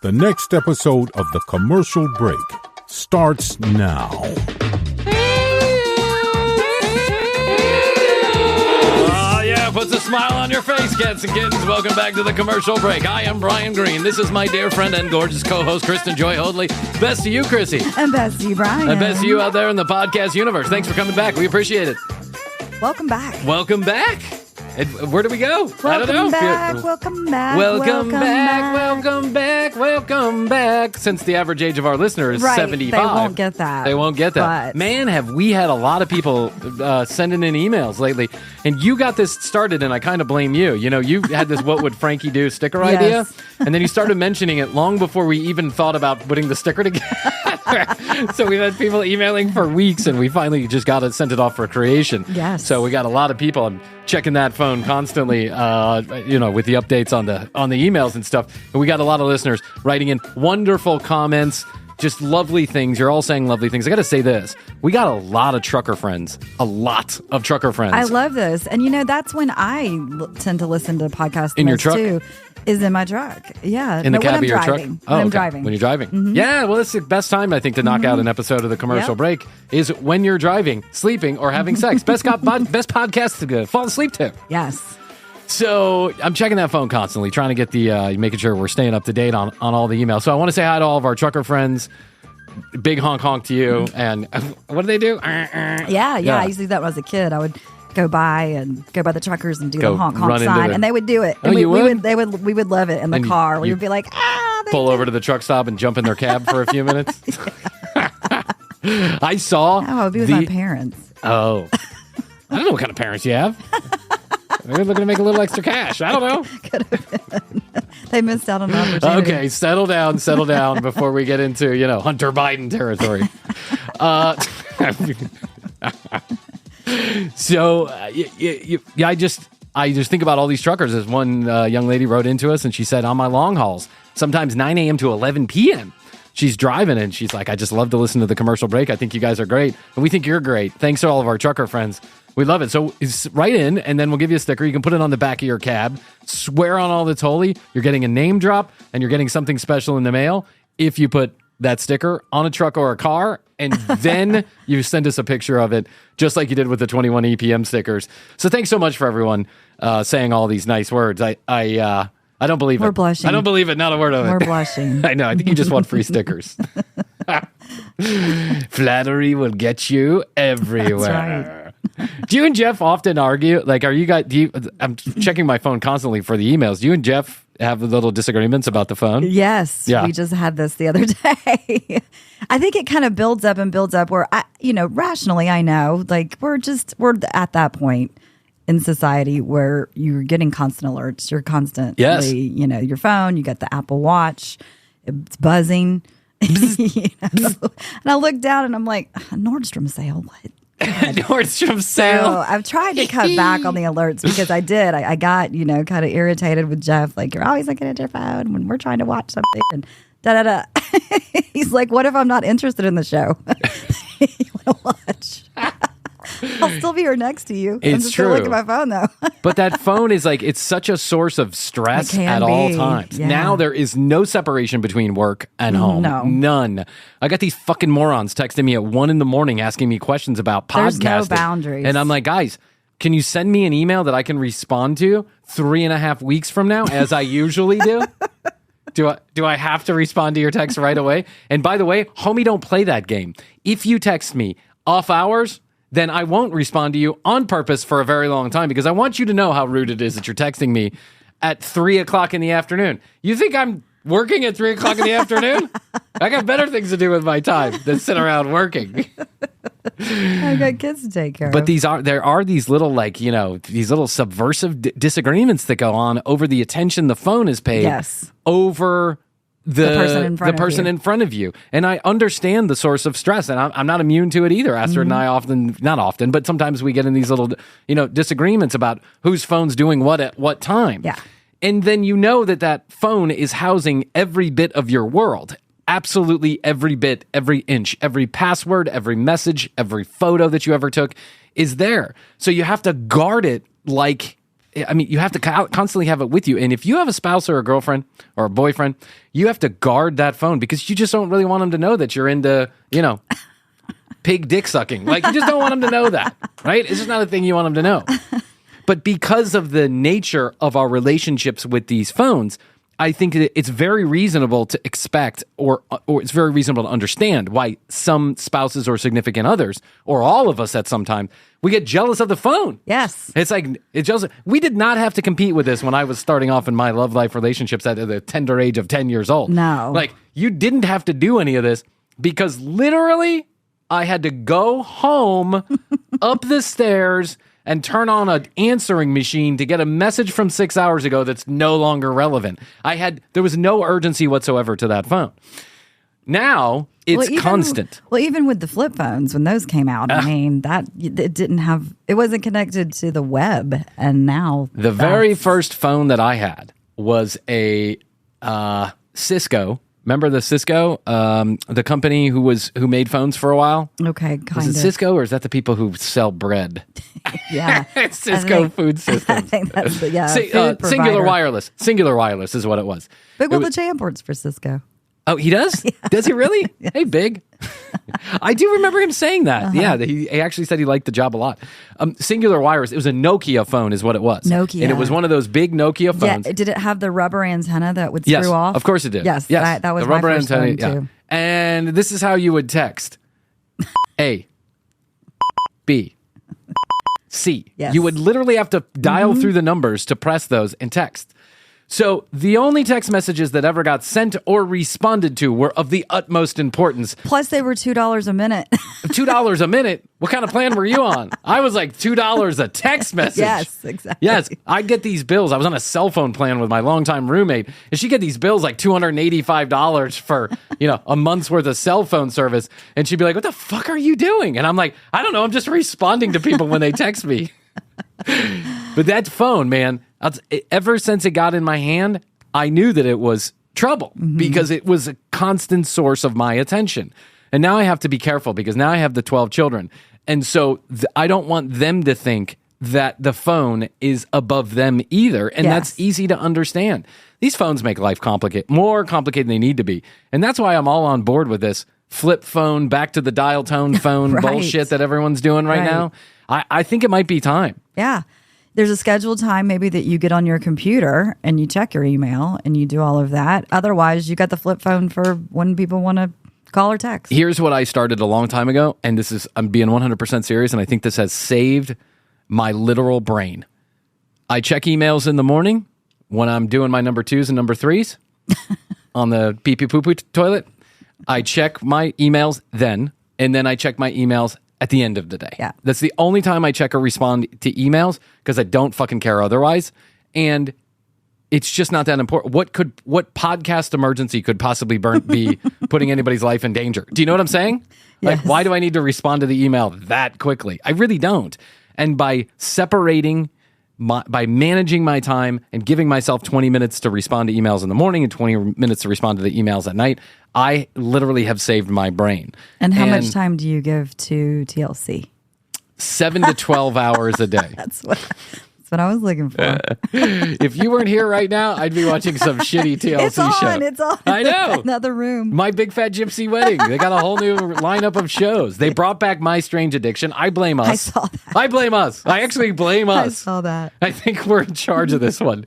The next episode of The Commercial Break starts now. Puts a smile on your face, cats and kittens. Welcome back to The Commercial Break. I am Brian Green. This is my dear friend and gorgeous co-host, Kristen Joy Hoadley. Best to you, Chrissy. And best to you, Brian. And best to you out there in the podcast universe. Thanks for coming back. We appreciate it. Welcome back. Welcome back. Where do we go? I don't know. Welcome back. Welcome back. Since the average age of our listener is 75. They won't get that. They won't get that. But... Man, have we had a lot of people sending in emails lately. And you got this started, and I kind of blame you. You know, you had this what would Frankie do sticker idea. And then you started mentioning it long before we even thought about putting the sticker together. So we've had people emailing for weeks, and we finally just got it, sent it off for creation. Yes. So we got a lot of people. I'm checking that phone constantly, with the updates on the emails and stuff. And we got a lot of listeners writing in wonderful comments, just lovely things. You're all saying lovely things. I got to say this. We got a lot of trucker friends. A lot of trucker friends. I love this. And, that's when I tend to listen to podcasts in your truck too. Is in my truck. Yeah. In the cab of your truck? When I'm driving. When you're driving. Mm-hmm. Yeah, well, it's the best time, I think, to knock out an episode of The Commercial Break is when you're driving, sleeping, or having sex. Best podcast to fall asleep to. Yes. So I'm checking that phone constantly, trying to get making sure we're staying up to date on all the emails. So I want to say hi to all of our trucker friends. Big honk honk to you. And what do they do? Yeah. I used to do that when I was a kid. I would go by the truckers and do the honk honk sign, and they would do it. And we would love it in the car. We would be like, pull over to the truck stop and jump in their cab for a few minutes. I saw. I would be with my parents. Oh, I don't know what kind of parents you have. They're looking to make a little extra cash. I don't know. Could have been. They missed out on an opportunity. Okay, settle down before we get into Hunter Biden territory. So, I just think about all these truckers. As one young lady wrote into us, and she said, on my long hauls, sometimes 9 a.m. to 11 p.m., she's driving, and she's like, I just love to listen to The Commercial Break. I think you guys are great, and we think you're great. Thanks to all of our trucker friends. We love it. So write in, and then we'll give you a sticker. You can put it on the back of your cab. Swear on all that's holy. You're getting a name drop, and you're getting something special in the mail if you put that sticker on a truck or a car, and then you send us a picture of it, just like you did with the 21 EPM stickers. So thanks so much for everyone saying all these nice words. I don't believe it. We're blushing. I don't believe it. Not a word of it. We're blushing. I know. I think you just want free stickers. Flattery will get you everywhere. That's right. Do you and Jeff often argue? Like, are you guys? I'm checking my phone constantly for the emails. Do you and Jeff have little disagreements about the phone? Yes. Yeah. We just had this the other day. I think it kind of builds up where rationally I know, like we're at that point in society where you're getting constant alerts. You're constantly, your phone, you got the Apple Watch, it's buzzing. And I look down and I'm like, Nordstrom sale, what? Nordstrom sale. So I've tried to cut back on the alerts because I did. I got, kind of irritated with Jeff. Like, you're always looking at your phone when we're trying to watch something and da-da-da. He's like, what if I'm not interested in the show? You want to watch? I'll still be here next to you. It's I'm just true. going to look at my phone, though. But that phone is like, it's such a source of stress at all times. Yeah. Now there is no separation between work and home. No. None. I got these fucking morons texting me at 1 a.m. asking me questions about podcasting. There's no boundaries. And I'm like, guys, can you send me an email that I can respond to 3.5 weeks from now, as I usually do? Do I have to respond to your text right away? And by the way, homie, don't play that game. If you text me off hours, then I won't respond to you on purpose for a very long time, because I want you to know how rude it is that you're texting me at 3 o'clock in the afternoon. You think I'm working at 3 o'clock in the afternoon? I got better things to do with my time than sit around working. I got kids to take care of. But there are these little, these little subversive disagreements that go on over the attention the phone is paid over the person in front of you. And I understand the source of stress, and I'm not immune to it either. Astrid and I not often, but sometimes we get in these little, disagreements about whose phone's doing what at what time. Yeah. And then that phone is housing every bit of your world. Absolutely every bit, every inch, every password, every message, every photo that you ever took is there. So you have to guard it like I mean, you have to constantly have it with you. And if you have a spouse or a girlfriend or a boyfriend, you have to guard that phone because you just don't really want them to know that you're into, pig dick sucking. Like, you just don't want them to know that, right? It's just not a thing you want them to know. But because of the nature of our relationships with these phones, I think that it's very reasonable to expect or it's very reasonable to understand why some spouses or significant others, or all of us at some time, we get jealous of the phone. Yes. It's jealous. We did not have to compete with this when I was starting off in my love life relationships at the tender age of 10 years old. No. Like, you didn't have to do any of this because literally I had to go home up the stairs and turn on an answering machine to get a message from 6 hours ago that's no longer relevant. There was no urgency whatsoever to that phone. Now it's constant. Well, even with the flip phones, when those came out, I mean, it wasn't connected to the web. And now the very first phone that I had was a Cisco. Remember the Cisco, the company who made phones for a while? Okay, kind of. Was it Cisco, or is that the people who sell bread? Yeah. Cisco Food Systems. I think that's Singular Wireless. Singular Wireless is what it was. Big Will the Champ works for Cisco. Oh, he does? Yeah. Does he really? Yes. Hey, Big. I do remember him saying that. Uh-huh. Yeah, he actually said he liked the job a lot. Singular Wireless, it was a Nokia phone is what it was. Nokia. And it was one of those big Nokia phones. Yeah, did it have the rubber antenna that would screw off? Of course it did. Yes. That was the rubber my first antenna, phone too. And this is how you would text. A. B. C. Yes. You would literally have to dial through the numbers to press those and text. So the only text messages that ever got sent or responded to were of the utmost importance. Plus, they were $2 a minute. $2 a minute? What kind of plan were you on? I was like $2 a text message. Yes, exactly. Yes, I'd get these bills. I was on a cell phone plan with my longtime roommate, and she'd get these bills like $285 for a month's worth of cell phone service, and she'd be like, "What the fuck are you doing?" And I'm like, "I don't know. I'm just responding to people when they text me." But that phone, man, ever since it got in my hand, I knew that it was trouble because it was a constant source of my attention. And now I have to be careful because now I have the 12 children. And so I don't want them to think that the phone is above them either. And that's easy to understand. These phones make life more complicated than they need to be. And that's why I'm all on board with this flip phone, back to the dial tone phone right. bullshit that everyone's doing right now. I think it might be time. Yeah. There's a scheduled time maybe that you get on your computer and you check your email and you do all of that. Otherwise, you got the flip phone for when people want to call or text. Here's what I started a long time ago, and I'm being 100% serious, and I think this has saved my literal brain. I check emails in the morning when I'm doing my number 2s and number 3s on the pee-pee-poo-poo toilet. I check my emails then, and then I check my emails at the end of the day. Yeah. That's the only time I check or respond to emails because I don't fucking care otherwise. And it's just not that important. What podcast emergency could possibly be putting anybody's life in danger? Do you know what I'm saying? Yes. Like, why do I need to respond to the email that quickly? I really don't. And by by managing my time and giving myself 20 minutes to respond to emails in the morning and 20 minutes to respond to the emails at night, I literally have saved my brain. And how much time do you give to TLC? 7 to 12 hours a day. That's what I was looking for. If you weren't here right now, I'd be watching some shitty TLC show. It's on. I know. Another room. My Big Fat Gypsy Wedding. They got a whole new lineup of shows. They brought back My Strange Addiction. I blame us. I saw that. I blame us. I actually blame us. I saw that. I think we're in charge of this one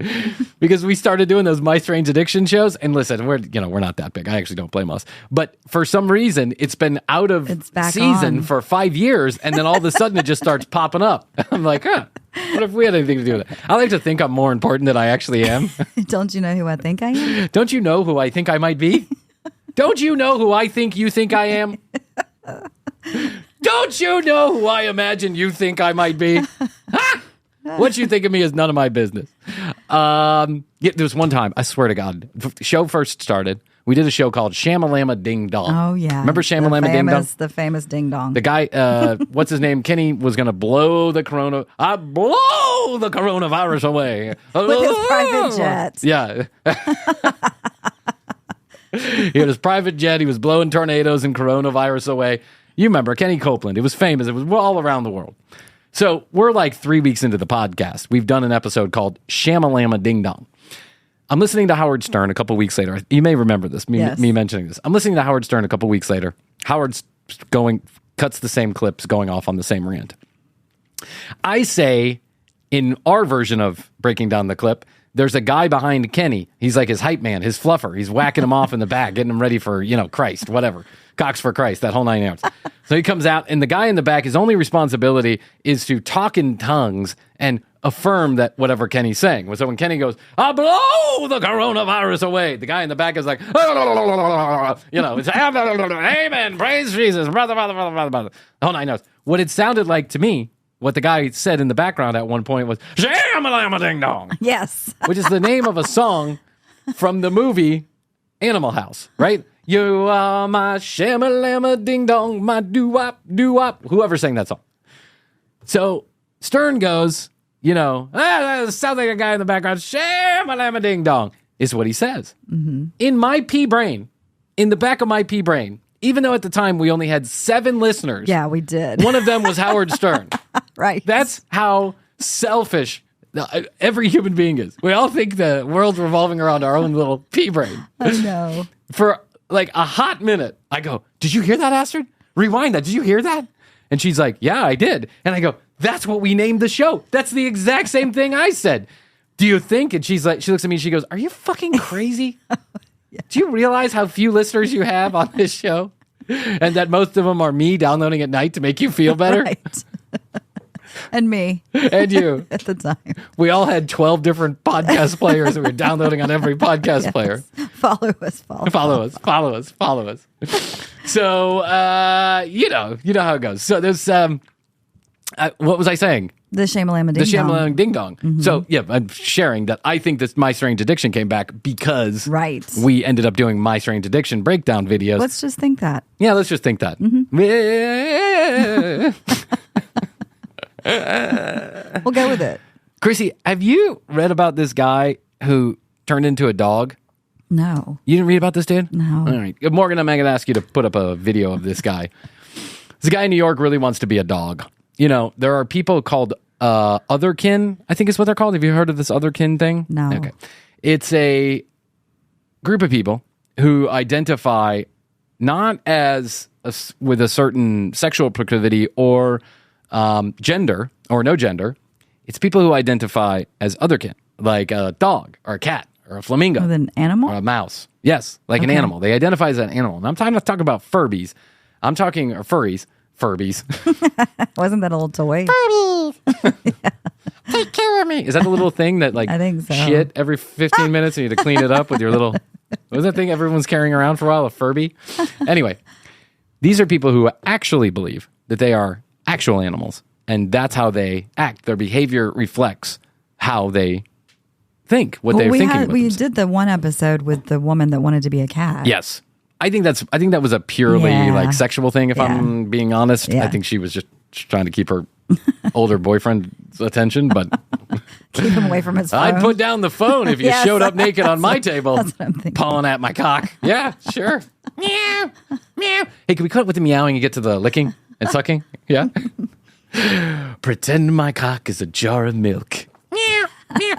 because we started doing those My Strange Addiction shows. And listen, we're not that big. I actually don't blame us. But for some reason, it's been out of season for 5 years, and then all of a sudden it just starts popping up. I'm like, what if we had anything to do with it? I like to think I'm more important than I actually am. Don't you know who I think I am? Don't you know who I think I might be? Don't you know who I think you think I am? Don't you know who I imagine you think I might be? What you think of me is none of my business. There was one time, I swear to God, the show first started. We did a show called Shamalama Ding Dong. Oh, yeah. Remember Shamalama Ding Dong? The famous Ding Dong. The guy, what's his name? Kenny was going to blow the coronavirus away. With his private jet. Yeah. He had his private jet. He was blowing tornadoes and coronavirus away. You remember Kenny Copeland. It was famous. It was all around the world. So we're like 3 weeks into the podcast. We've done an episode called Shamalama Ding Dong. I'm listening to Howard Stern a couple weeks later. You may remember this, me mentioning this. I'm listening to Howard Stern a couple weeks later. Howard's cuts the same clips going off on the same rant. I say, in our version of breaking down the clip, there's a guy behind Kenny. He's like his hype man, his fluffer. He's whacking him off in the back, getting him ready for, Christ, whatever. Cox for Christ, that whole 9 yards. So he comes out, and the guy in the back, his only responsibility is to talk in tongues and affirm that whatever Kenny's saying. So when Kenny goes, "I blow the coronavirus away," the guy in the back is like, it's amen, praise Jesus, brother. The whole 9 yards. What it sounded like to me, what the guy said in the background at one point was, "Shamalama Ding Dong." Yes. Which is the name of a song from the movie Animal House, right? You are my shamalama ding dong, my doo-wop, doo-wop. Whoever sang that song. So Stern goes, sounds like a guy in the background, shamalama ding dong, is what he says. Mm-hmm. In my pea brain, in the back of my pea brain, even though at the time we only had 7 listeners. Yeah, we did. One of them was Howard Stern. Right. That's how selfish every human being is. We all think the world's revolving around our own little pea brain. I know. For like a hot minute, I go, "Did you hear that, Astrid? Rewind that. Did you hear that?" And she's like, "Yeah, I did." And I go, "That's what we named the show. That's the exact same thing I said. Do you think?" And she's like, she looks at me and she goes, "Are you fucking crazy? Yeah. Do you realize how few listeners you have on this show? And that most of them are me downloading at night to make you feel better?" Right. And me. And you. At the time. We all had 12 different podcast players that we were downloading on every podcast player. Follow us. So, you know how it goes. So there's, what was I saying? The Shamalama Ding Dong. The Shamalama Ding Dong. Mm-hmm. So, yeah, I'm sharing that I think this My Strange Addiction came back because we ended up doing My Strange Addiction breakdown videos. Let's just think that. Yeah, let's just think that. Mm-hmm. We'll go with it. Chrissy, have you read about this guy who turned into a dog? No. You didn't read about this dude? No. All right. Morgan, I'm going to ask you to put up a video of this guy. This guy in New York really wants to be a dog. There are people called otherkin, I think is what they're called. Have you heard of this otherkin thing? No. Okay. It's a group of people who identify not as with a certain sexual proclivity or gender or no gender. It's people who identify as otherkin, like a dog or a cat or a flamingo. With an animal? Or a mouse. Yes, like an animal. They identify as an animal. And I'm talking about Furbies. I'm talking furries. Furbies. Wasn't that a little toy? Furbies. Yeah. Take care of me. Is that the little thing that I think so. Shit every 15 minutes and you have to clean it up with your little, what was that thing everyone's carrying around for a while? A Furby? Anyway, these are people who actually believe that they are actual animals. And that's how they act. Their behavior reflects how they think, what they're thinking. We did the one episode with the woman that wanted to be a cat. Yes. I think that was a purely sexual thing, if I'm being honest. Yeah. I think she was just trying to keep her older boyfriend's attention, but keep him away from his phone. I'd put down the phone if you showed up naked on my table, pawing at my cock. Yeah, sure. Meow, meow. Hey, can we cut with the meowing and get to the licking and sucking? Yeah. Pretend my cock is a jar of milk. Meow, meow.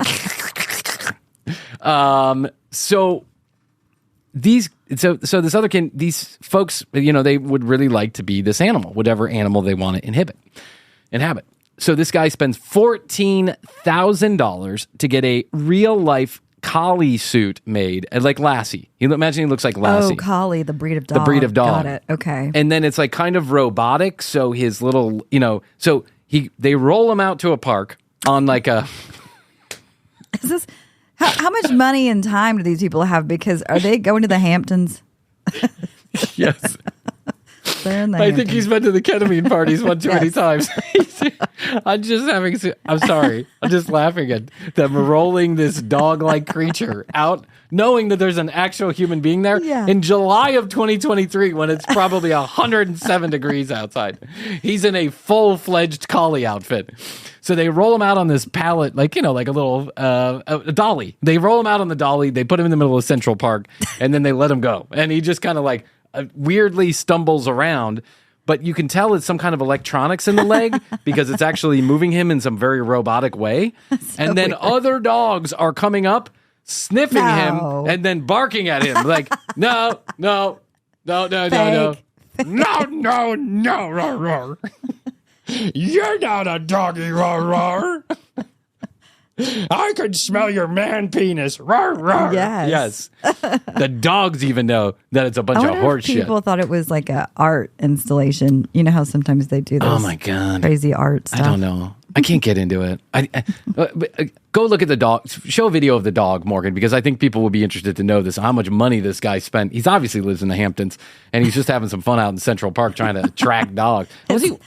So this otherkin, these folks, they would really like to be this animal, whatever animal they want to inhabit. So this guy spends $14,000 to get a real life collie suit made, like Lassie. Imagine he looks like Lassie. Oh, collie, the breed of dog. The breed of dog. Got it. Okay. And then it's like kind of robotic. So his little, so they roll him out to a park on like a. Is this? How much money and time do these people have? Because are they going to the Hamptons? Yes. They're in the I think he's been to the ketamine parties one too many times. I'm sorry. I'm just laughing at them rolling this dog-like creature out, knowing that there's an actual human being there in July of 2023 when it's probably 107 degrees outside. He's in a full-fledged collie outfit. So they roll him out on this pallet, like a little a dolly. They roll him out on the dolly. They put him in the middle of Central Park, and then they let him go. And he just kind of weirdly stumbles around. but you can tell it's some kind of electronics in the leg because it's actually moving him in some very robotic way. And then other dogs are coming up, sniffing him, and then barking at him like, no. No. You're not a doggy, roar, roar. I can smell your man penis. Roar, roar. Yes. The dogs even know that it's a bunch of horse shit. People thought it was like a art installation. You know how sometimes they do those Oh my God. crazy art stuff? I don't know. I can't get into it. Go look at the dog. Show a video of the dog, Morgan, because I think people will be interested to know this. How much money this guy spent. He's obviously lives in the Hamptons, and he's just having some fun out in Central Park trying to track dogs. Did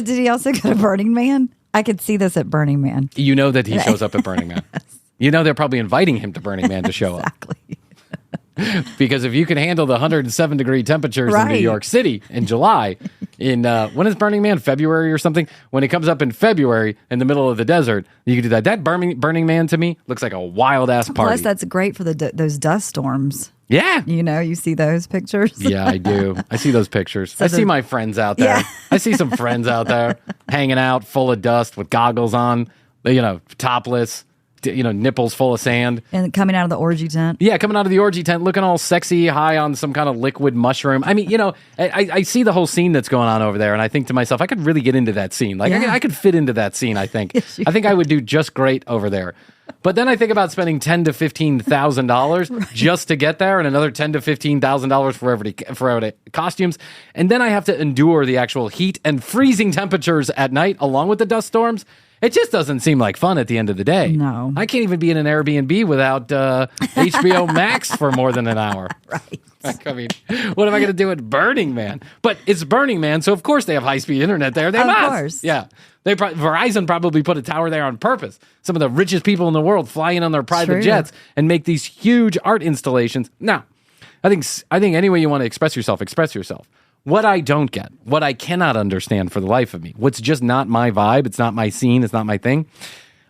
he also go to Burning Man? I could see this at Burning Man. You know that he shows up at Burning Man. Yes. You know they're probably inviting him to Burning Man to show exactly. up. Because if you can handle the 107-degree temperatures in New York City in July, when is Burning Man? February or something? When it comes up in February in the middle of the desert, you can do that. That Burning Man to me looks like a wild-ass party. Plus, that's great for those dust storms. Yeah. You know, you see those pictures? Yeah, I do. I see those pictures. I see my friends out there. Yeah. I see some friends out there hanging out full of dust with goggles on, topless. Nipples full of sand. And coming out of the orgy tent. Yeah, coming out of the orgy tent, looking all sexy, high on some kind of liquid mushroom. I mean, I see the whole scene that's going on over there, and I think to myself, I could really get into that scene. Like, I could fit into that scene, I think. I think I would do just great over there. But then I think about spending $10,000 to $15,000 just to get there, and another $10,000 to $15,000 for costumes, and then I have to endure the actual heat and freezing temperatures at night, along with the dust storms. It just doesn't seem like fun at the end of the day. No. I can't even be in an Airbnb without HBO Max for more than an hour. Right. I mean, what am I going to do at Burning Man? But it's Burning Man, so of course they have high-speed internet there. Of course. Yeah. Verizon probably put a tower there on purpose. Some of the richest people in the world fly in on their private jets and make these huge art installations. Now, I think any way you want to express yourself, express yourself. What I don't get, what I cannot understand for the life of me, what's just not my vibe, it's not my scene, it's not my thing.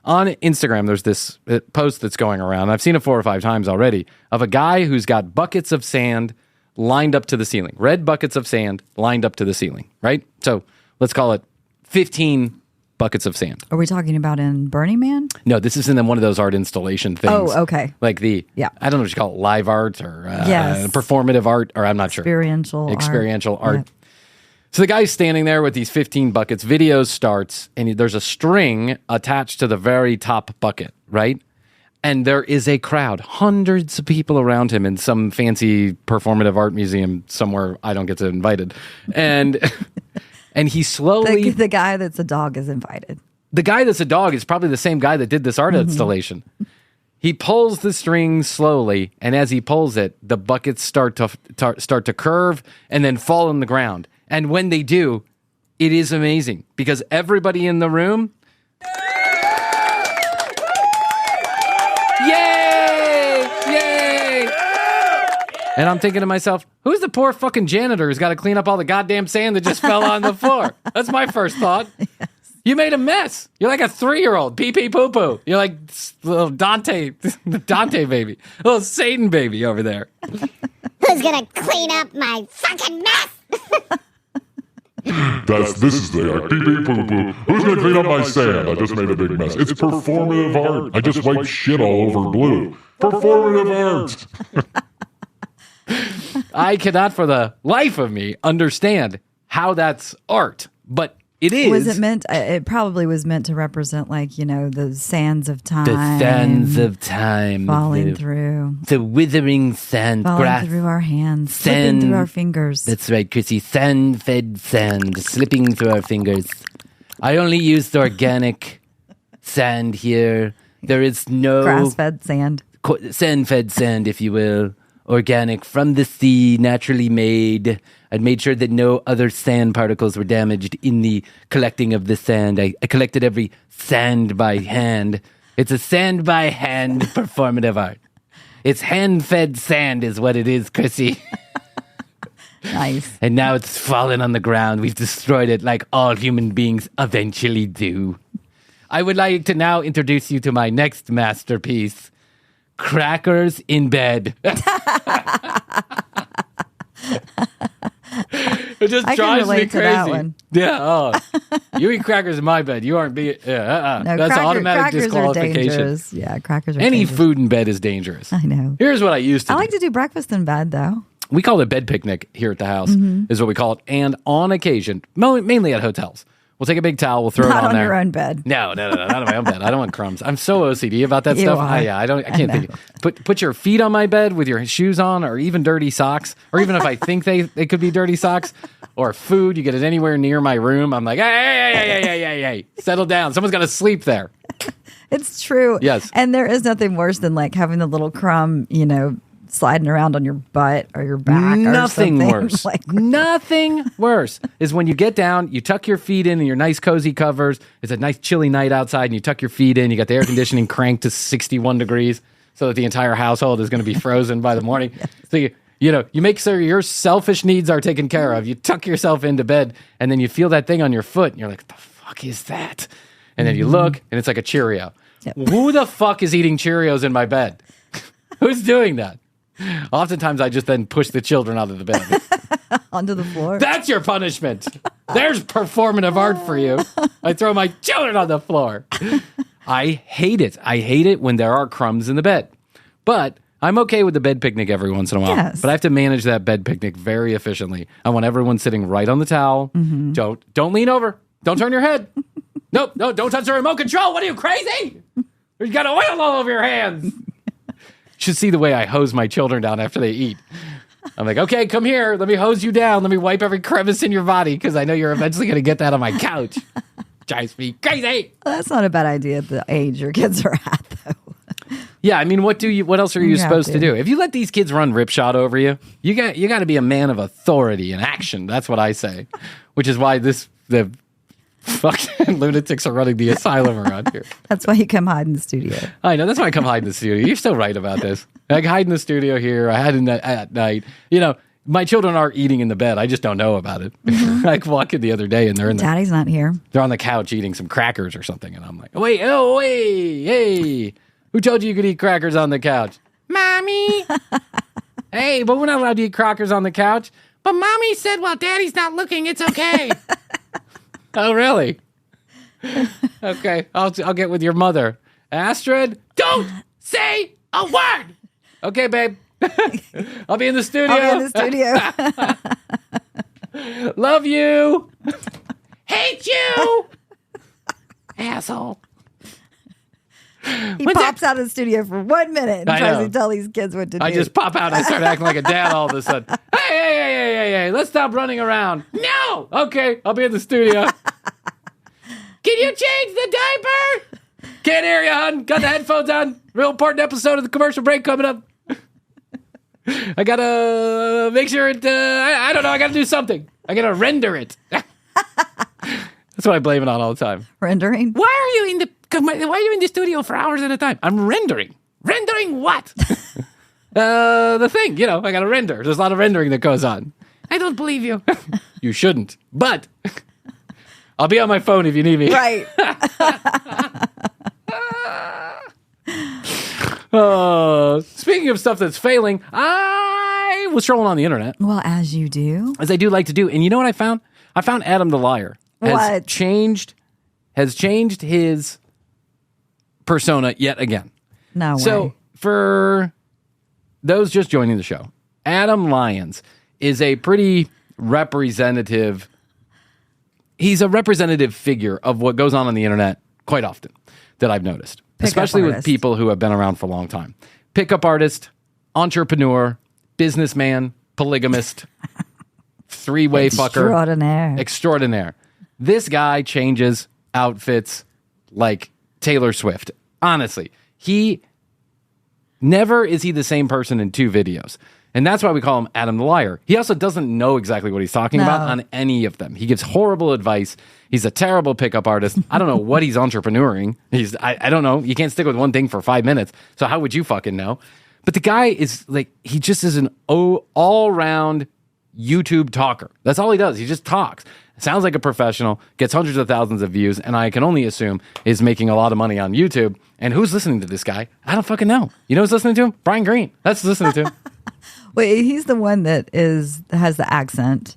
On Instagram, there's this post that's going around. I've seen it 4 or 5 times already of a guy who's got buckets of sand lined up to the ceiling. Red buckets of sand lined up to the ceiling, right? So let's call it 15 buckets of sand. Are we talking about in Burning Man? No, this isn't in one of those art installation things. Oh, okay. Like I don't know what you call it, live art or performative art, or I'm not sure. Experiential art. Yep. So the guy's standing there with these 15 buckets. Video starts, and there's a string attached to the very top bucket, right? And there is a crowd, hundreds of people around him in some fancy performative art museum somewhere I don't get to invited. And and he slowly... The guy that's a dog is invited. The guy that's a dog is probably the same guy that did this art installation. He pulls the string slowly, and as he pulls it, the buckets start to curve and then fall on the ground. And when they do, it is amazing because everybody in the room... Yay! Yay! And I'm thinking to myself, who's the poor fucking janitor who's got to clean up all the goddamn sand that just fell on the floor? That's my first thought. Yes. You made a mess. You're like a 3-year-old. Pee pee poo poo. You're like little Dante baby. Little Satan baby over there. Who's gonna clean up my fucking mess? This is the pee pee poo poo. Who's gonna clean up my sand? I just made a big mess. It's performative art. I just wiped shit all over blue. Performative art. I cannot for the life of me understand how that's art, but it is. Was it meant? It probably was meant to represent, like, the sands of time. The sands of time. Falling through. The withering sand. Falling through our hands. Slipping through our fingers. That's right, Chrissy. Sand-fed sand slipping through our fingers. I only used organic sand here. There is no... Grass-fed sand. Sand-fed sand, if you will. Organic, from the sea, naturally made. I'd made sure that no other sand particles were damaged in the collecting of the sand. I collected every sand by hand. It's a sand by hand performative art. It's hand-fed sand is what it is, Chrissy. Nice. And now it's fallen on the ground. We've destroyed it like all human beings eventually do. I would like to now introduce you to my next masterpiece. Crackers in bed. It just I can drives me relate to that crazy. one. Yeah. Oh, you eat crackers in my bed. You aren't being. No, That's automatic crackers disqualification. Are dangerous. Yeah, crackers are Any dangerous. food in bed is dangerous. I know. Here's what I used to I do. like to do breakfast in bed, though. We call it a bed picnic here at the house, is what we call it. And on occasion, mainly at hotels, we'll take a big towel, we'll throw Not it on on there. your own bed. No, not on my own bed. I don't want crumbs. I'm so OCD about that You stuff. are. I can't think. Put your feet on my bed with your shoes on, or even dirty socks, or even if I think they could be dirty socks, or food. You get it anywhere near my room. I'm like, hey, settle down. Someone's got to sleep there. It's true. Yes. And there is nothing worse than like having the little crumb, sliding around on your butt or your back. Nothing or worse. Like, Nothing worse is when you get down, you tuck your feet in your nice cozy covers. It's a nice chilly night outside, and you tuck your feet in. You got the air conditioning cranked to 61 degrees so that the entire household is going to be frozen by the morning. So you make sure your selfish needs are taken care of. You tuck yourself into bed, and then you feel that thing on your foot, and you're like, what the fuck is that? And then you look, and it's like a Cheerio. Yep. Who the fuck is eating Cheerios in my bed? Who's doing that? Oftentimes, I just then push the children out of the bed. onto the floor. That's your punishment. There's performative art for you. I throw my children on the floor. I hate it. I hate it when there are crumbs in the bed. But I'm okay with the bed picnic every once in a while. Yes. But I have to manage that bed picnic very efficiently. I want everyone sitting right on the towel. Don't lean over. Don't turn your head. Nope. No, don't touch the remote control. What are you, crazy? You got oil all over your hands. Should see the way I hose my children down after they eat. I'm like, okay, come here. Let me hose you down. Let me wipe every crevice in your body because I know you're eventually going to get that on my couch. Drives me crazy. Well, that's not a bad idea at the age your kids are at, though. Yeah, I mean, what else are you You supposed have to to. do? If you let these kids run ripshod over you, you got to be a man of authority and action. That's what I say. Which is why the fucking lunatics are running the asylum around here. That's why you come hide in the studio. I know. That's why I come hide in the studio. You're still right about this. I hide in the studio here. I hide at night. My children are eating in the bed. I just don't know about it. I walked in the other day and they're Daddy's not here. they're on the couch eating some crackers or something. And I'm like, wait, hey. Who told you could eat crackers on the couch? Mommy. Hey, but we're not allowed to eat crackers on the couch. But Mommy said while Daddy's not looking, it's okay. Oh, really? Okay, I'll get with your mother. Astrid, don't say a word. Okay, babe. I'll be in the studio. I'll be in the studio. Love you. Hate you. Asshole. He pops out of the studio for 1 minute and I tries know. to tell these kids what to do. I just pop out and I start acting like a dad all of a sudden. Hey, let's stop running around. No! Okay, I'll be in the studio. Can you change the diaper? Can't hear you, hon. Got the headphones on. Real important episode of the commercial break coming up. I gotta make sure it, I don't know, I gotta do something. I gotta render it. That's what I blame it on all the time. Rendering. Why are you in the studio for hours at a time? I'm rendering. Rendering what? The thing, I got to render. There's a lot of rendering that goes on. I don't believe you. You shouldn't. But I'll be on my phone if you need me. Right. Speaking of stuff that's failing, I was trolling on the internet, Well, as you do. as I do like to do. And you know what I found? I found Adam the Liar has What? changed his persona yet again. No way. So, for those just joining the show, Adam Lyons is a pretty representative. He's a representative figure of what goes on the internet quite often that I've noticed, especially with artist. people who have been around for a long time. Pickup artist, entrepreneur, businessman, polygamist, three-way fucker. Extraordinaire. This guy changes outfits like Taylor Swift. Honestly, never is he the same person in two videos. And that's why we call him Adam the Liar. He also doesn't know exactly what he's talking about on any of them. He gives horrible advice. He's a terrible pickup artist. I don't know what he's entrepreneuring. I don't know. You can't stick with one thing for 5 minutes. So how would you fucking know? But the guy is he just is an all-round YouTube talker. That's all he does. He just talks. Sounds like a professional, gets hundreds of thousands of views, and I can only assume is making a lot of money on YouTube. And who's listening to this guy? I don't fucking know. You know who's listening to him? Brian Green. That's listening to him. Wait, he's the one that has the accent,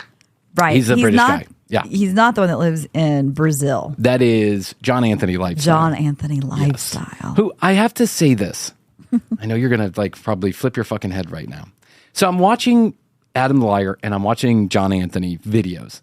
Right. He's a British guy. Yeah. He's not the one that lives in Brazil. That is John Anthony Lifestyle. John Anthony Lifestyle. Who, I have to say this. I know you're going to probably flip your fucking head right now. So I'm watching Adam the Liar and I'm watching John Anthony videos.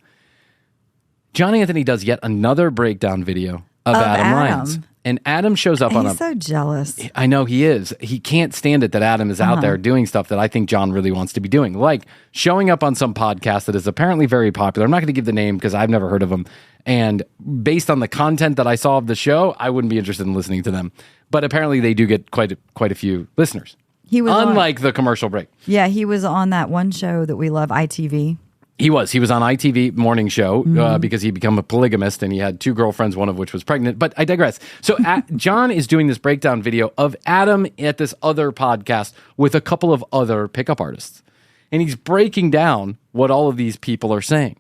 John Anthony does yet another breakdown video of Adam Lyons. And Adam shows up on He's so jealous. I know he is. He can't stand it that Adam is out there doing stuff that I think John really wants to be doing, like showing up on some podcast that is apparently very popular. I'm not going to give the name because I've never heard of him. And based on the content that I saw of the show, I wouldn't be interested in listening to them. But apparently they do get quite a few listeners. He was unlike the commercial break. Yeah, he was on that one show that we love, ITV. He was on ITV morning show because he became a polygamist and he had 2 girlfriends, one of which was pregnant. But I digress. So John is doing this breakdown video of Adam at this other podcast with a couple of other pickup artists. And he's breaking down what all of these people are saying.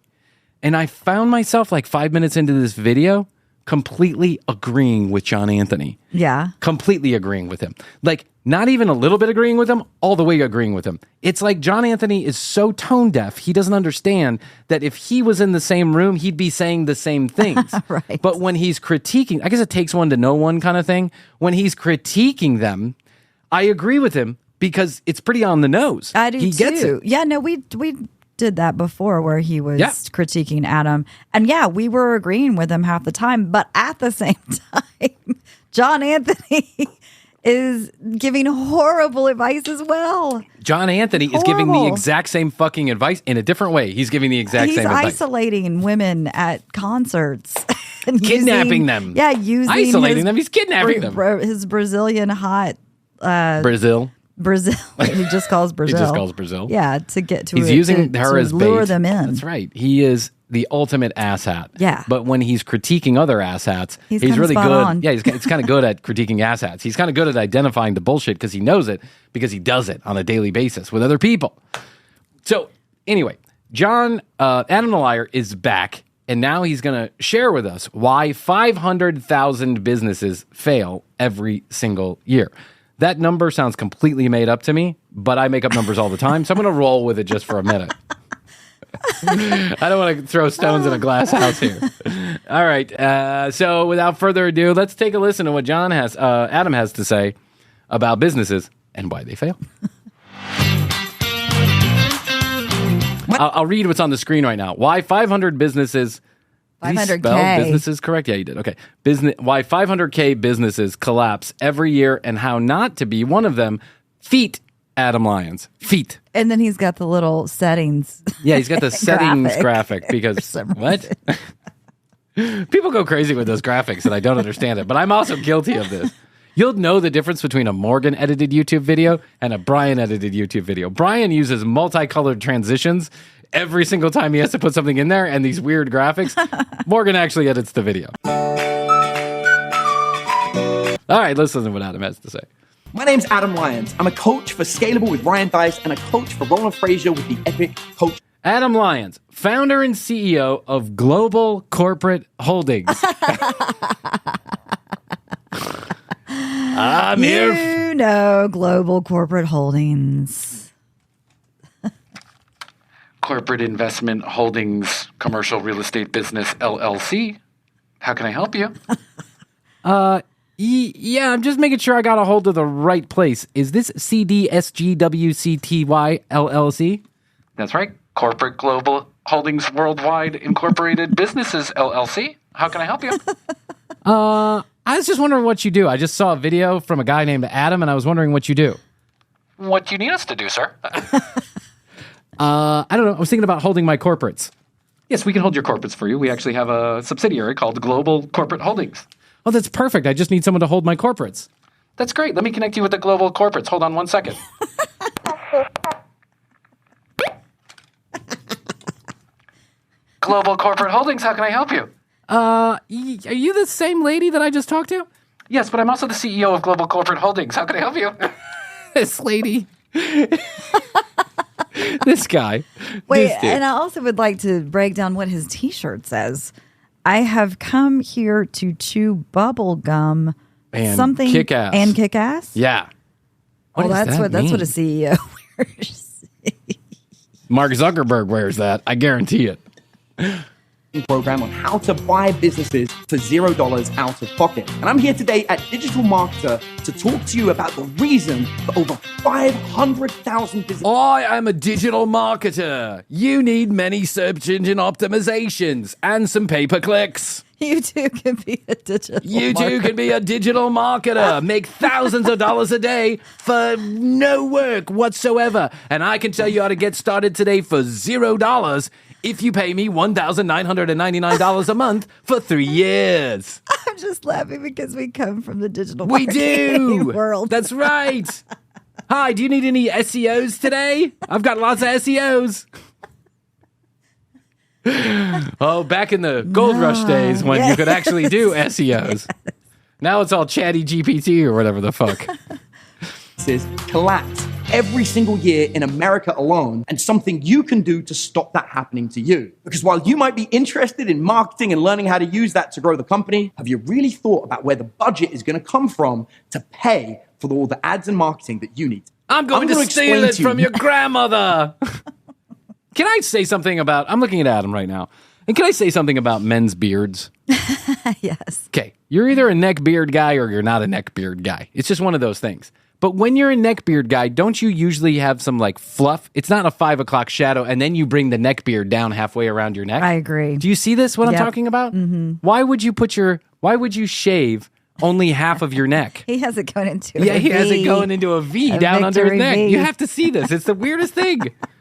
And I found myself like 5 minutes into this video completely agreeing with John Anthony. Yeah. Completely agreeing with him. Like, not even a little bit agreeing with him, all the way agreeing with him. It's like John Anthony is so tone deaf, he doesn't understand that if he was in the same room, he'd be saying the same things. Right. But when he's critiquing, I guess it takes one to know one kind of thing. When he's critiquing them, I agree with him because it's pretty on the nose. I do he too. Gets it. Yeah, no, we did that before where he was critiquing Adam. And yeah, we were agreeing with him half the time. But at the same time, John Anthony is giving horrible advice as well. John Anthony is giving the exact same fucking advice in a different way. He's giving the exact same advice. He's isolating women at concerts. And kidnapping them. Yeah, using isolating them. He's kidnapping them. His Brazilian hot... Brazil. He just calls Brazil. He just calls Brazil. Yeah, to get to He's using her as bait. lure them in. That's right. He is the ultimate asshat. Yeah. But when he's critiquing other asshats, he's really good. On. Yeah, he's kind of good at critiquing asshats. He's kind of good at identifying the bullshit because he knows it, because he does it on a daily basis with other people. So anyway, Adam the Liar is back, and now he's going to share with us why 500,000 businesses fail every single year. That number sounds completely made up to me, but I make up numbers all the time, so I'm going to roll with it just for a minute. I don't want to throw stones in a glass house here. All right. So without further ado, let's take a listen to what Adam has to say about businesses and why they fail. I'll read what's on the screen right now. Why 500 businesses... 500K. Businesses correct? Yeah, you did. Okay. Why 500K businesses collapse every year and how not to be one of them. Feet, Adam Lyons. Feet. And then he's got the little settings. Yeah, he's got the settings graphic because what? People go crazy with those graphics and I don't understand it, but I'm also guilty of this. You'll know the difference between a Morgan edited YouTube video and a Brian edited YouTube video. Brian uses multicolored transitions every single time he has to put something in there and these weird graphics. Morgan actually edits the video. All right, let's listen to what Adam has to say. My name's Adam Lyons. I'm a coach for Scalable with Ryan Dice and a coach for Roland Frazier with the Epic Coach. Adam Lyons, founder and CEO of Global Corporate Holdings. I'm here. You know, Global Corporate Holdings. Corporate Investment Holdings Commercial Real Estate Business LLC. How can I help you? Yeah, I'm just making sure I got a hold of the right place. Is this CDSGWCTY LLC? That's right. Corporate Global Holdings Worldwide Incorporated Businesses LLC. How can I help you? I was just wondering what you do. I just saw a video from a guy named Adam, and I was wondering what you do. What do you need us to do, sir? I don't know. I was thinking about holding my corporates. Yes, we can hold your corporates for you. We actually have a subsidiary called Global Corporate Holdings. Oh, that's perfect. I just need someone to hold my corporates. That's great. Let me connect you with the Global Corporates. Hold on one second. Global Corporate Holdings, how can I help you? Are you the same lady that I just talked to? Yes, but I'm also the CEO of Global Corporate Holdings. How can I help you? This lady. This guy. Wait, this dude. And I also would like to break down what his T-shirt says. I have come here to chew bubble gum, and something kick ass. And kick ass. Yeah. What does that's that what mean? a CEO wears. Mark Zuckerberg wears that. I guarantee it. program on how to buy businesses for $0 out of pocket. And I'm here today at Digital Marketer to talk to you about the reason for over 500,000 businesses. I am a digital marketer. You need many search engine optimizations and some pay-per-clicks. You too can be a digital You too can be a digital marketer. Make thousands of dollars a day for no work whatsoever. And I can tell you how to get started today for $0 if you pay me $1,999 a month for 3 years. I'm just laughing because we come from the digital We marketing do. world. That's right. Hi, do you need any SEOs today? I've got lots of SEOs. Oh, back in the gold rush days when you could actually do SEOs. Yes. Now it's all chatty GPT or whatever the fuck. Collapse every single year in America alone, and something you can do to stop that happening to you. Because while you might be interested in marketing and learning how to use that to grow the company, have you really thought about where the budget is going to come from to pay for all the ads and marketing that you need? I'm going to steal it from your grandmother. Can I say something about, I'm looking at Adam right now, and can I say something about men's beards? Yes. Okay, you're either a neck beard guy or you're not a neck beard guy. It's just one of those things. But when you're a neck beard guy, don't you usually have some like fluff? It's not a 5 o'clock shadow, and then you bring the neck beard down halfway around your neck. I agree. Do you see this, what I'm talking about? Mm-hmm. Why would you shave only half of your neck? He has it going into a V. Yeah, he has it going into a V down under his neck. V. You have to see this. It's the weirdest thing.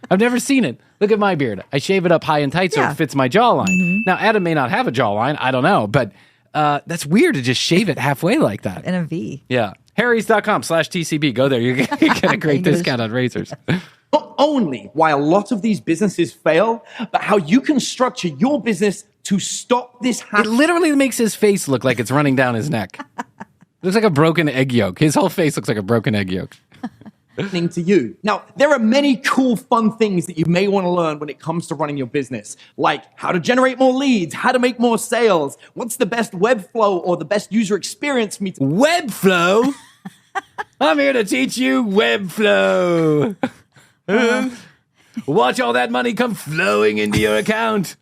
I've never seen it. Look at my beard. I shave it up high and tight so it fits my jawline. Mm-hmm. Now, Adam may not have a jawline. I don't know. But that's weird to just shave it halfway like that. In a V. Yeah. Harrys.com/TCB. Go there. You're going to get a great discount on razors. Not only why a lot of these businesses fail, but how you can structure your business to stop this It happening. literally makes his face look like it's running down his neck. Looks like a broken egg yolk. His whole face looks like a broken egg yolk. To you. Now, there are many cool, fun things that you may want to learn when it comes to running your business, like how to generate more leads, how to make more sales, what's the best web flow or the best user experience for me to... Web flow? I'm here to teach you web flow. Watch all that money come flowing into your account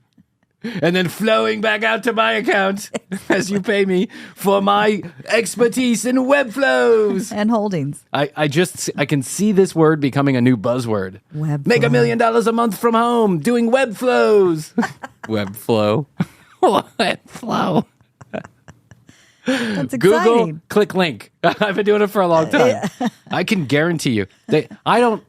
and then flowing back out to my account as you pay me for my expertise in web flows. And holdings. I can see this word becoming a new buzzword. Web Make flow. $1 million a month from home doing web flows. Web flow. Web flow. That's Google, exciting. click link. I've been doing it for a long time. I can guarantee you. I don't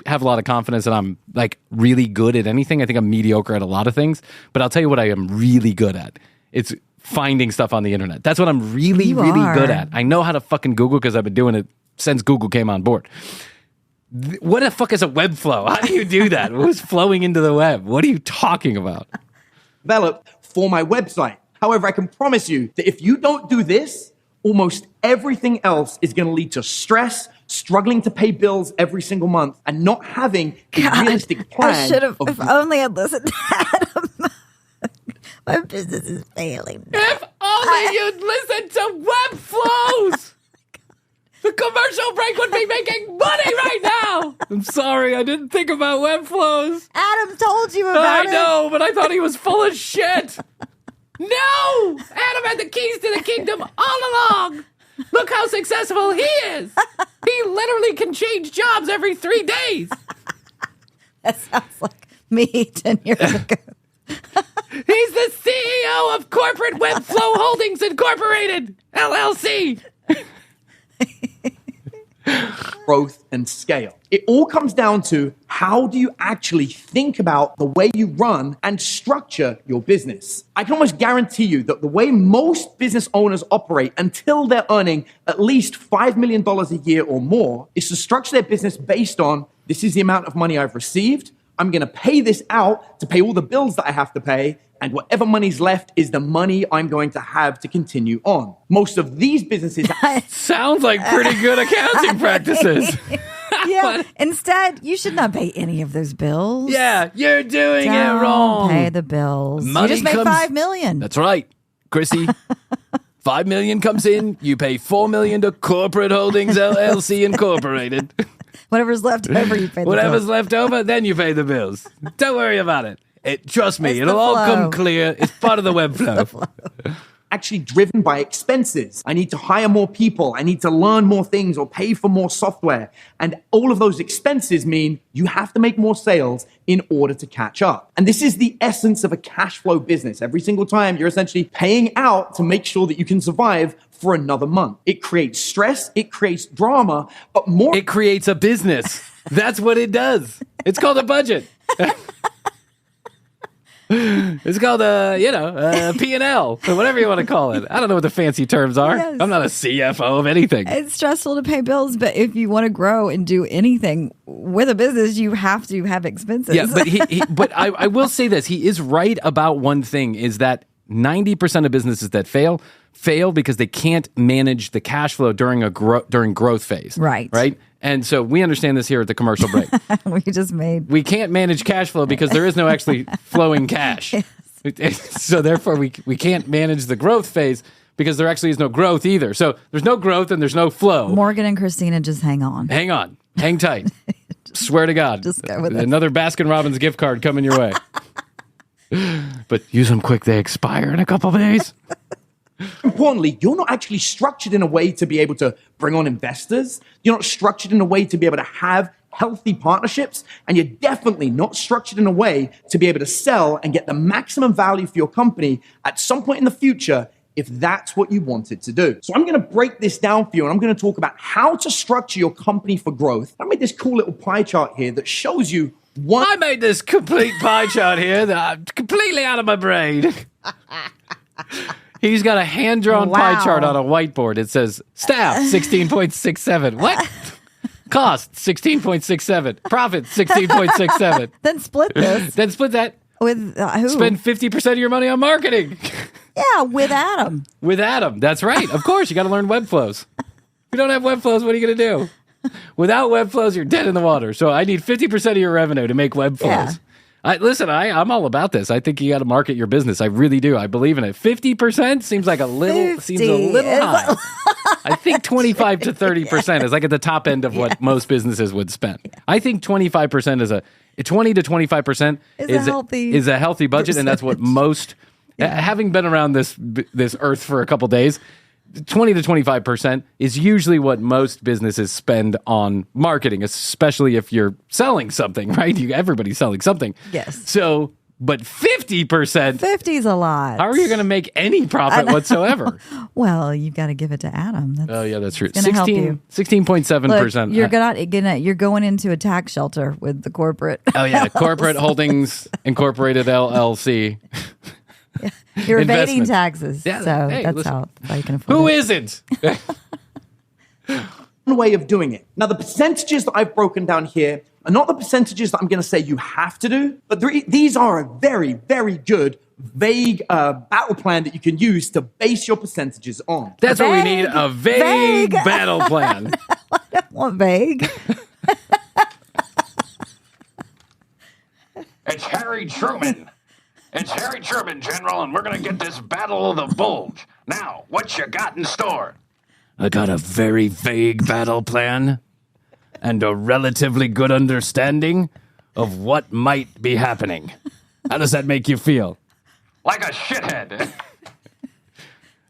have a lot of confidence that I'm like really good at anything. I think I'm mediocre at a lot of things. But I'll tell you what I am really good at. It's finding stuff on the internet. That's what I'm really good at. I know how to fucking Google because I've been doing it since Google came on board. What the fuck is a web flow? How do you do that? Who's flowing into the web? What are you talking about? develop for my website. However, I can promise you that if you don't do this, almost everything else is going to lead to stress, struggling to pay bills every single month, and not having a realistic plan. I should have, if only I'd listened to Adam. My business is failing now. If only you'd listen to web flows! The commercial break would be making money right now! I'm sorry, I didn't think about web flows. Adam told you about it. I know, but I thought he was full of shit. No! Adam had the keys to the kingdom all along. Look how successful he is. He literally can change jobs every 3 days. That sounds like me 10 years ago. He's the CEO of Corporate Webflow Holdings Incorporated, LLC. Growth and scale. It all comes down to how do you actually think about the way you run and structure your business. I can almost guarantee you that the way most business owners operate until they're earning at least $5 million a year or more is to structure their business based on this is the amount of money I've received. I'm going to pay this out to pay all the bills that I have to pay. And whatever money's left is the money I'm going to have to continue on. Most of these businesses... Sounds like pretty good accounting practices. Yeah. Instead, you should not pay any of those bills. Yeah, you're doing it Don't wrong. pay the bills. Money you just make comes- $5 million. That's right, Chrissy. $5 million comes in, you pay $4 million to Corporate Holdings LLC Incorporated. Whatever's left over, you pay the Whatever's bills. left over, then you pay the bills. Don't worry about it. Trust me, It's it'll the all flow. come clear. It's part of the web flow. Actually driven by expenses. I need to hire more people. I need to learn more things or pay for more software. And all of those expenses mean you have to make more sales in order to catch up. And this is the essence of a cash flow business. Every single time you're essentially paying out to make sure that you can survive for another month. It creates stress. It creates drama, but more. It creates a business. That's what it does. It's called a budget. It's called a P&L, or whatever you want to call it. I don't know what the fancy terms are. Yes. I'm not a CFO of anything. It's stressful to pay bills, but if you want to grow and do anything with a business, you have to have expenses. Yeah, but I will say this. He is right about one thing, is that 90% of businesses that fail because they can't manage the cash flow during growth phase. Right. And so we understand this here at the commercial break. We can't manage cash flow because there is no actually flowing cash. So therefore we can't manage the growth phase because there actually is no growth either. So there's no growth and there's no flow. Morgan and Christina, just hang on. Hang on. Hang tight. Swear to God. Just go with it. Another Baskin Robbins gift card coming your way. But use them quick. They expire in a couple of days. Importantly, you're not actually structured in a way to be able to bring on investors. You're not structured in a way to be able to have healthy partnerships. And you're definitely not structured in a way to be able to sell and get the maximum value for your company at some point in the future if that's what you wanted to do. So I'm going to break this down for you, and I'm going to talk about how to structure your company for growth. I made this cool little pie chart here that shows you what I made this complete pie chart here that I'm completely out of my brain. He's got a hand-drawn pie chart on a whiteboard. It says, staff, 16.67. What? Cost, 16.67. Profit, 16.67. Then split this Then split that. with who? Spend 50% of your money on marketing. Yeah, with Adam. With Adam. That's right. Of course, you got to learn web flows. If you don't have web flows, what are you going to do? Without web flows, you're dead in the water. So I need 50% of your revenue to make web flows. Yeah. I'm all about this. I think you got to market your business. I really do. I believe in it. 50% seems like a little 50 high. I think 25 to 30% is like at the top end of what most businesses would spend. Yeah. I think 25% is 20 to 25% is a healthy budget, and that's what most. Having been around this earth for a couple days, 20 to 25% is usually what most businesses spend on marketing, especially if you're selling something, right? Everybody's selling something. Yes. So, but 50%. 50 is a lot. How are you going to make any profit whatsoever? Well, you've got to give it to Adam. That's true. It's gonna help you. 16.7%. You're going into a tax shelter with the corporate. Oh yeah, Corporate Holdings Incorporated LLC. You're evading taxes. Yeah, so that's how you can afford Who it. isn't? one way of doing it. Now, the percentages that I've broken down here are not the percentages that I'm going to say you have to do, but these are a very, very good, vague battle plan that you can use to base your percentages on. That's what we need, a vague battle plan. I don't want vague. It's Harry Truman. It's Harry Truman, General, and we're going to get this Battle of the Bulge. Now, what you got in store? I got a very vague battle plan and a relatively good understanding of what might be happening. How does that make you feel? Like a shithead.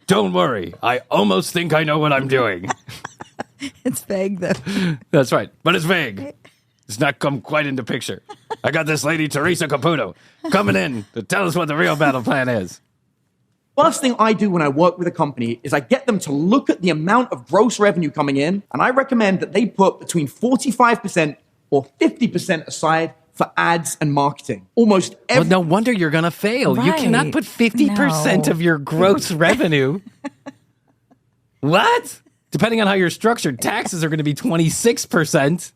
Don't worry. I almost think I know what I'm doing. It's vague, though. That's right. But it's vague. It's not come quite into picture. I got this lady, Teresa Caputo, coming in to tell us what the real battle plan is. First thing I do when I work with a company is I get them to look at the amount of gross revenue coming in, and I recommend that they put between 45% or 50% aside for ads and marketing. Almost every... Well, no wonder you're going to fail. Right. You cannot put 50% of your gross revenue. What? Depending on how you're structured, taxes are going to be 26%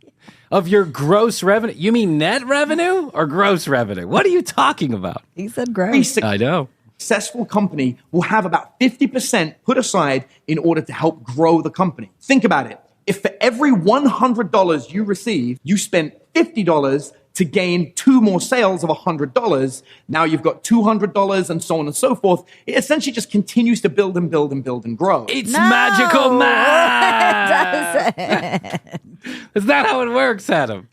of your gross revenue. You mean net revenue or gross revenue? What are you talking about? He said gross. I know. Successful company will have about 50% put aside in order to help grow the company. Think about it. If for every $100 you receive, you spend $50 to gain 2 more sales of $100, now you've got $200 and so on and so forth. It essentially just continues to build and build and build and grow. It's magical math. It doesn't. Is that how it works, Adam?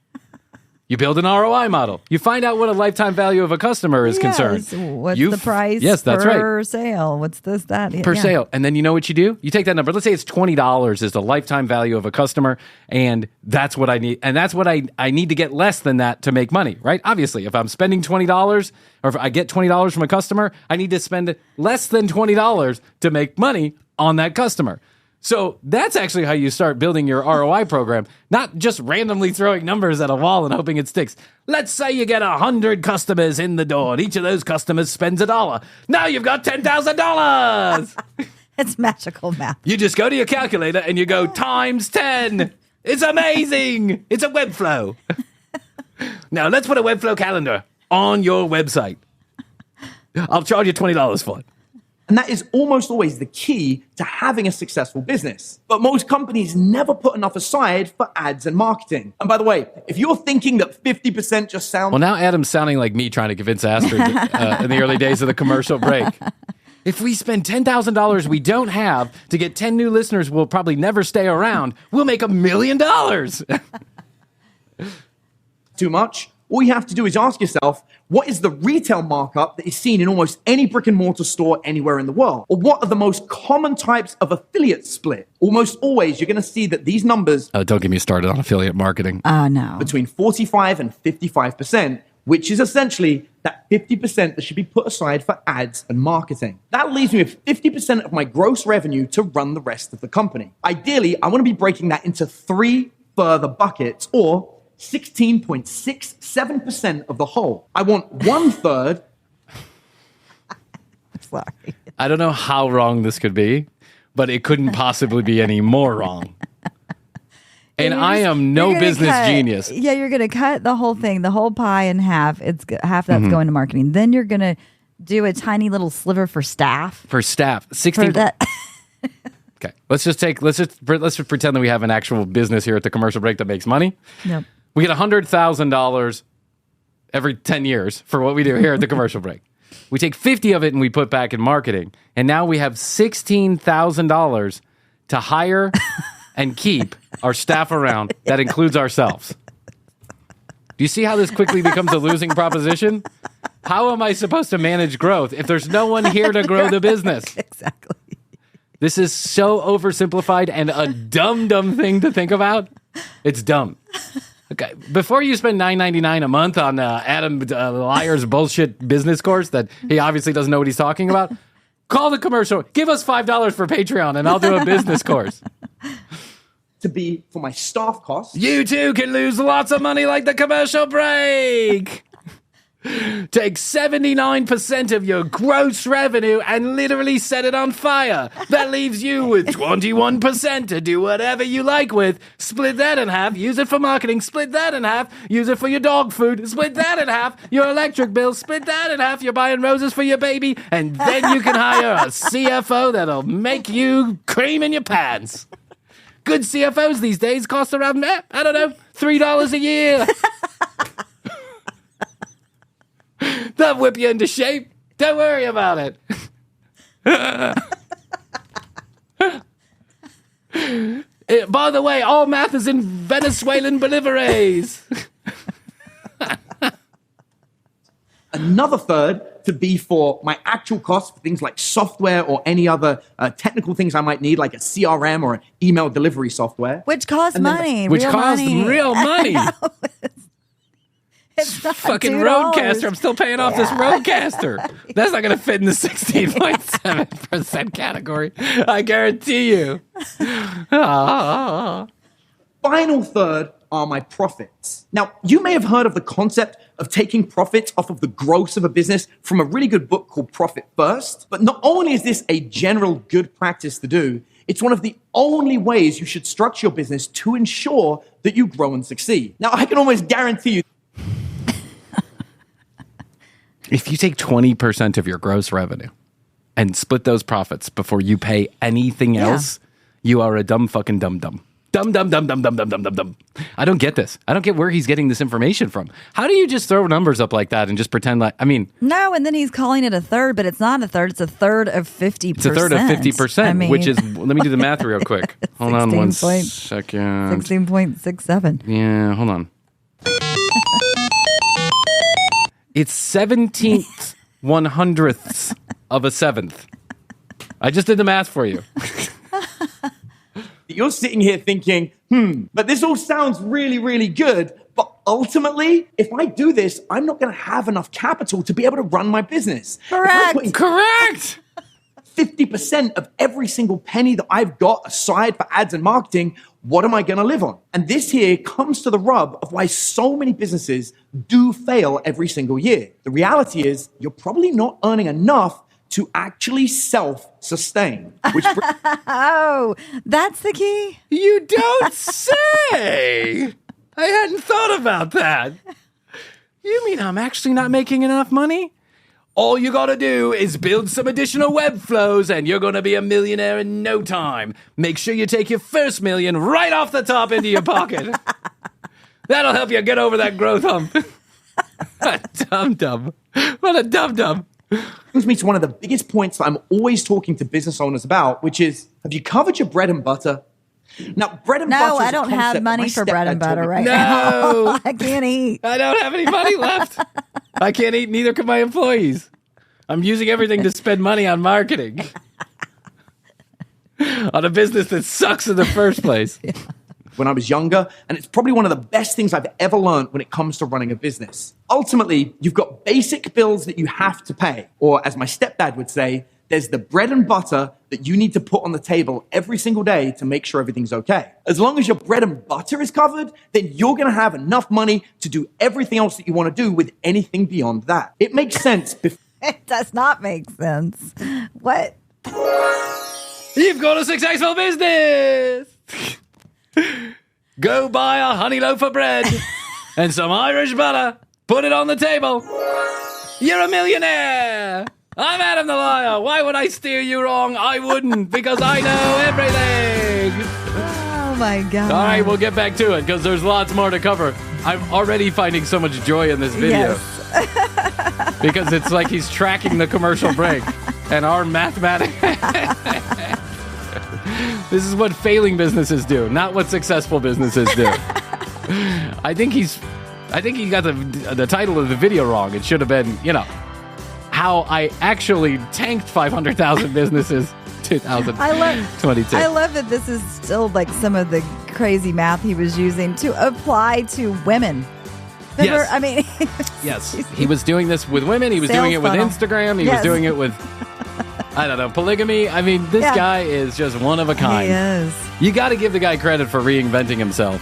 You build an ROI model. You find out what a lifetime value of a customer is concerned. What's the price Yes, that's per sale? What's this, that? Per sale. And then you know what you do? You take that number. Let's say it's $20 is the lifetime value of a customer, and that's what I need. And that's what I need to get less than that to make money, right? Obviously, if I'm spending $20 or if I get $20 from a customer, I need to spend less than $20 to make money on that customer. So that's actually how you start building your ROI program, not just randomly throwing numbers at a wall and hoping it sticks. Let's say you get 100 customers in the door, and each of those customers spends $1. Now you've got $10,000. It's magical math. You just go to your calculator and you go times 10. It's amazing. It's a Webflow. Now let's put a Webflow calendar on your website. I'll charge you $20 for it. And that is almost always the key to having a successful business. But most companies never put enough aside for ads and marketing. And by the way, if you're thinking that 50% just sounds... Well, now Adam's sounding like me trying to convince Astrid in the early days of the commercial break. If we spend $10,000 we don't have to get 10 new listeners we'll probably never stay around, we'll make $1 million. Too much? All you have to do is ask yourself, what is the retail markup that is seen in almost any brick and mortar store anywhere in the world? Or what are the most common types of affiliate split? Almost always, you're going to see that these numbers... Don't get me started on affiliate marketing. No. Between 45 and 55%, which is essentially that 50% that should be put aside for ads and marketing. That leaves me with 50% of my gross revenue to run the rest of the company. Ideally, I want to be breaking that into 3 further buckets, or 16.67% of the whole. I want 1/3. Sorry. I don't know how wrong this could be, but it couldn't possibly be any more wrong. And I am no business genius. Yeah, you're going to cut the whole thing, the whole pie in half. It's half that's going to marketing. Then you're going to do a tiny little sliver for staff. For staff, 16. Okay, let's just pretend that we have an actual business here at the commercial break that makes money. Yep. We get $100,000 every 10 years for what we do here at the commercial break. We take 50 of it and we put back in marketing. And now we have $16,000 to hire and keep our staff around. That includes ourselves. Do you see how this quickly becomes a losing proposition? How am I supposed to manage growth if there's no one here to grow the business? Exactly. This is so oversimplified and a dumb thing to think about. It's dumb. Okay, before you spend $9.99 a month on Adam Lyer's bullshit business course that he obviously doesn't know what he's talking about, call the commercial. Give us $5 for Patreon and I'll do a business course. To be for my staff costs. You too can lose lots of money like the commercial break. Take 79% of your gross revenue and literally set it on fire. That leaves you with 21% to do whatever you like with. Split that in half, use it for marketing. Split that in half, use it for your dog food. Split that in half, your electric bill. Split that in half, you're buying roses for your baby. And then you can hire a CFO that'll make you cream in your pants. Good CFOs these days cost around, I don't know, $3 a year. They'll whip you into shape. Don't worry about it. By the way, all math is in Venezuelan bolívares. Another third to be for my actual costs for things like software or any other technical things I might need, like a CRM or an email delivery software. Which costs money. Which real costs money. real money. It's not fucking $2. Roadcaster. I'm still paying off this Roadcaster. That's not going to fit in the 16.7% category. I guarantee you. Final third are my profits. Now, you may have heard of the concept of taking profits off of the gross of a business from a really good book called Profit First. But not only is this a general good practice to do, it's one of the only ways you should structure your business to ensure that you grow and succeed. Now, I can almost guarantee you, if you take 20% of your gross revenue and split those profits before you pay anything else, you are a dumb fucking dumb. Dumb. I don't get this. I don't get where he's getting this information from. How do you just throw numbers up like that and just pretend like, No, and then he's calling it a third, but it's not a third. It's a third of 50%. It's a third of 50%, which is, let me do the math real quick. Hold on 1 second. 16.67. Yeah, hold on. It's 17th 100ths of a seventh. I just did the math for you. You're sitting here thinking, but this all sounds really, really good. But ultimately, if I do this, I'm not going to have enough capital to be able to run my business. Correct. 50% of every single penny that I've got aside for ads and marketing, what am I going to live on? And this here comes to the rub of why so many businesses do fail every single year. The reality is you're probably not earning enough to actually self-sustain. Which Oh, that's the key? You don't say. I hadn't thought about that. You mean I'm actually not making enough money? All you gotta do is build some additional web flows and you're gonna be a millionaire in no time. Make sure you take your first million right off the top into your pocket. That'll help you get over that growth hump. Dum-dum. What a dum-dum. Brings me to one of the biggest points that I'm always talking to business owners about, which is, have you covered your bread and butter? Now, bread and butter. No, I don't have money for bread and butter right now. I can't eat. I don't have any money left. I can't eat, neither can my employees. I'm using everything to spend money on marketing. On a business that sucks in the first place. Yeah. When I was younger, and it's probably one of the best things I've ever learned when it comes to running a business. Ultimately, you've got basic bills that you have to pay, or as my stepdad would say, there's the bread and butter that you need to put on the table every single day to make sure everything's okay. As long as your bread and butter is covered, then you're going to have enough money to do everything else that you want to do with anything beyond that. It makes sense. It does not make sense. What? You've got a successful business. Go buy a honey loaf of bread and some Irish butter. Put it on the table. You're a millionaire. I'm Adam the Liar. Why would I steer you wrong? I wouldn't, because I know everything. Oh, my God. All right, we'll get back to it, because there's lots more to cover. I'm already finding so much joy in this video. Yes. Because it's like he's tracking the commercial break. And our mathematics... This is what failing businesses do, not what successful businesses do. I think he got the title of the video wrong. It should have been, how I actually tanked 500,000 businesses 2022. I love that this is still like some of the crazy math he was using to apply to women. Remember? Yes. I mean, yes, he was doing this with women. He was doing it with Instagram. He was doing it with, I don't know, polygamy. I mean, this guy is just one of a kind. He is. You got to give the guy credit for reinventing himself.